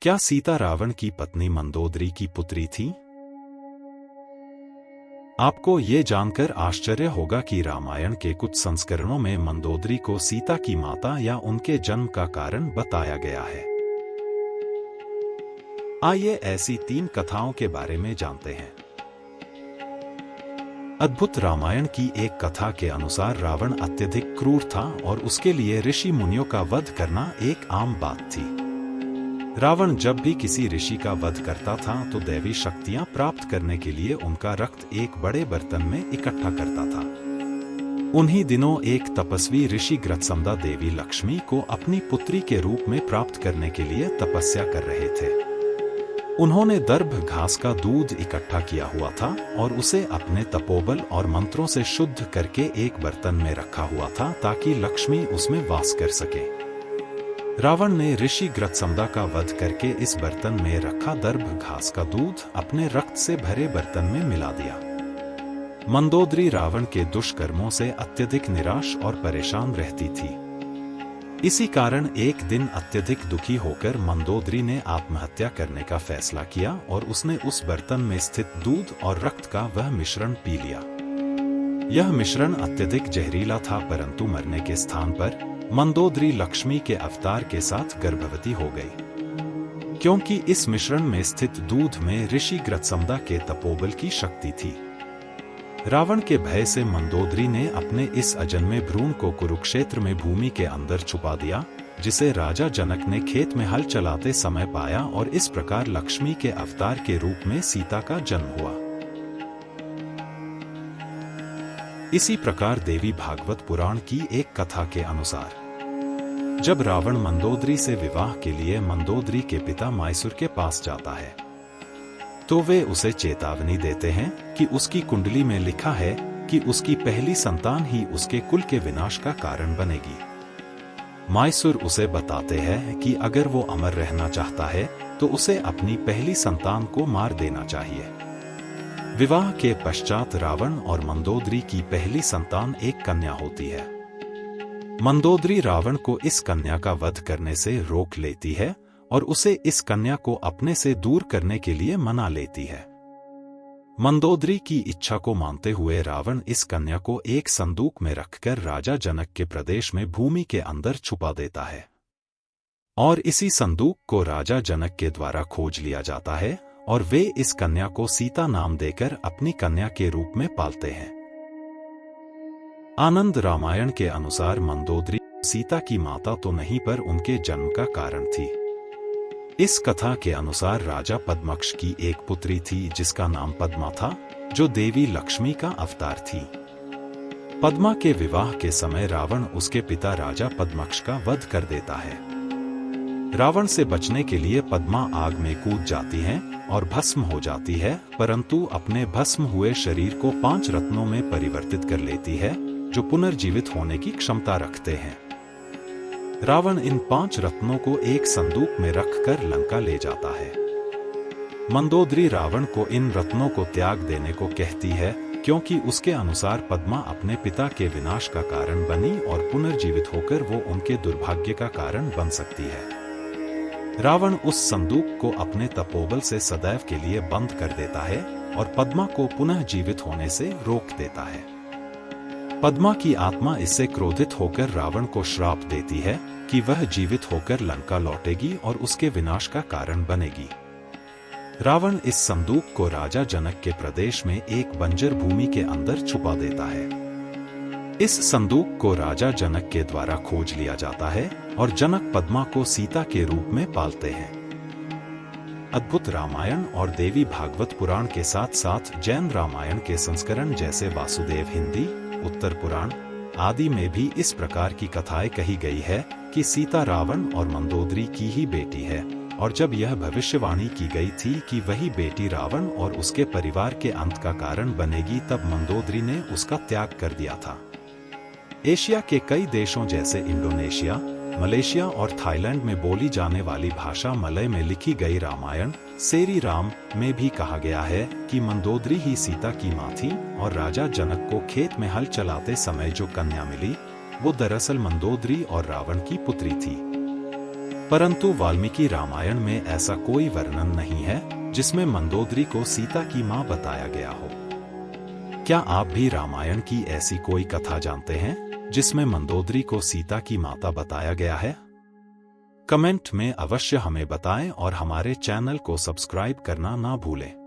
क्या सीता रावण की पत्नी मंदोदरी की पुत्री थी? आपको ये जानकर आश्चर्य होगा कि रामायण के कुछ संस्करणों में मंदोदरी को सीता की माता या उनके जन्म का कारण बताया गया है। आइए ऐसी 3 कथाओं के बारे में जानते हैं। अद्भुत रामायण की एक कथा के अनुसार रावण अत्यधिक क्रूर था और उसके लिए ऋषि मुनियों का वध करना एक आम बात थी। रावण जब भी किसी ऋषि का वध करता था तो दैवी शक्तियां प्राप्त करने के लिए उनका रक्त एक बड़े बर्तन में इकट्ठा करता था। उन्हीं दिनों एक तपस्वी ऋषि ग्रत्समदा देवी लक्ष्मी को अपनी पुत्री के रूप में प्राप्त करने के लिए तपस्या कर रहे थे। उन्होंने दर्भ घास का दूध इकट्ठा किया हुआ था और उसे अपने तपोबल और मंत्रों से शुद्ध करके एक बर्तन में रखा हुआ था ताकि लक्ष्मी उसमें वास कर सके। रावण ने ऋषि ग्रत्समदा का वध करके इस बर्तन में रखा दर्भ घास का दूध अपने रक्त से भरे बर्तन में मिला दिया। मंदोदरी रावण के दुष्कर्मों से अत्यधिक निराश और परेशान रहती थी। इसी कारण एक दिन अत्यधिक दुखी होकर मंदोदरी ने आत्महत्या करने का फैसला किया और उसने उस बर्तन में स्थित दूध और रक्त का वह मिश्रण पी लिया। यह मिश्रण अत्यधिक जहरीला था, परंतु मरने के स्थान पर मंदोदरी लक्ष्मी के अवतार के साथ गर्भवती हो गई, क्योंकि इस मिश्रण में स्थित दूध में ऋषि ग्रत्समदा के तपोबल की शक्ति थी। रावण के भय से मंदोदरी ने अपने इस अजन्मे भ्रूण को कुरुक्षेत्र में भूमि के अंदर छुपा दिया, जिसे राजा जनक ने खेत में हल चलाते समय पाया और इस प्रकार लक्ष्मी के अवतार के रूप में सीता का जन्म हुआ। इसी प्रकार देवी भागवत पुराण की एक कथा के अनुसार जब रावण मंदोदरी से विवाह के लिए मंदोदरी के पिता मायसुर के पास जाता है तो वे उसे चेतावनी देते हैं कि उसकी कुंडली में लिखा है कि उसकी पहली संतान ही उसके कुल के विनाश का कारण बनेगी। मायसुर उसे बताते हैं कि अगर वो अमर रहना चाहता है तो उसे अपनी पहली संतान को मार देना चाहिए। विवाह के पश्चात रावण और मंदोदरी की पहली संतान एक कन्या होती है। मंदोदरी रावण को इस कन्या का वध करने से रोक लेती है और उसे इस कन्या को अपने से दूर करने के लिए मना लेती है। मंदोदरी की इच्छा को मानते हुए रावण इस कन्या को एक संदूक में रखकर राजा जनक के प्रदेश में भूमि के अंदर छुपा देता है और इसी संदूक को राजा जनक के द्वारा खोज लिया जाता है और वे इस कन्या को सीता नाम देकर अपनी कन्या के रूप में पालते हैं। आनंद रामायण के अनुसार मंदोदरी सीता की माता तो नहीं पर उनके जन्म का कारण थी। इस कथा के अनुसार राजा पद्मक्ष की एक पुत्री थी जिसका नाम पद्मा था, जो देवी लक्ष्मी का अवतार थी। पद्मा के विवाह के समय रावण उसके पिता राजा पद्मक्ष का वध कर देता है। रावण से बचने के लिए पद्मा आग में कूद जाती है और भस्म हो जाती है, परंतु अपने भस्म हुए शरीर को 5 रत्नों में परिवर्तित कर लेती है जो पुनर्जीवित होने की क्षमता रखते हैं। रावण इन 5 रत्नों को एक संदूक में रखकर लंका ले जाता है। मंदोदरी रावण को इन रत्नों को त्याग देने को कहती है, क्योंकि उसके अनुसार पद्मा अपने पिता के विनाश का कारण बनी और पुनर्जीवित होकर वो उनके दुर्भाग्य का कारण बन सकती है। रावण उस संदूक को अपने तपोबल से सदैव के लिए बंद कर देता है और पद्मा को पुनः जीवित होने से रोक देता है। पद्मा की आत्मा इससे क्रोधित होकर रावण को श्राप देती है कि वह जीवित होकर लंका लौटेगी और उसके विनाश का कारण बनेगी। रावण इस संदूक को राजा जनक के प्रदेश में एक बंजर भूमि के अंदर छुपा देता है। इस संदूक को राजा जनक के द्वारा खोज लिया जाता है और जनक पद्मा को सीता के रूप में पालते हैं। अद्भुत रामायण और देवी भागवत पुराण के साथ साथ जैन रामायण के संस्करण जैसे वासुदेव हिंदी, उत्तर पुराण आदि में भी इस प्रकार की कथाएं कही गई है कि सीता रावण और मंदोदरी की ही बेटी है, और जब यह भविष्यवाणी की गई थी कि वही बेटी रावण और उसके परिवार के अंत का कारण बनेगी, तब मंदोदरी ने उसका त्याग कर दिया था। एशिया के कई देशों जैसे इंडोनेशिया, मलेशिया और थाईलैंड में बोली जाने वाली भाषा मलय में लिखी गई रामायण सेरी राम में भी कहा गया है कि मंदोदरी ही सीता की मां थी और राजा जनक को खेत में हल चलाते समय जो कन्या मिली वो दरअसल मंदोदरी और रावण की पुत्री थी। परंतु वाल्मीकि रामायण में ऐसा कोई वर्णन नहीं है जिसमें मंदोदरी को सीता की मां बताया गया हो। क्या आप भी रामायण की ऐसी कोई कथा जानते हैं जिसमें मंदोदरी को सीता की माता बताया गया है? कमेंट में अवश्य हमें बताएं और हमारे चैनल को सब्सक्राइब करना ना भूलें।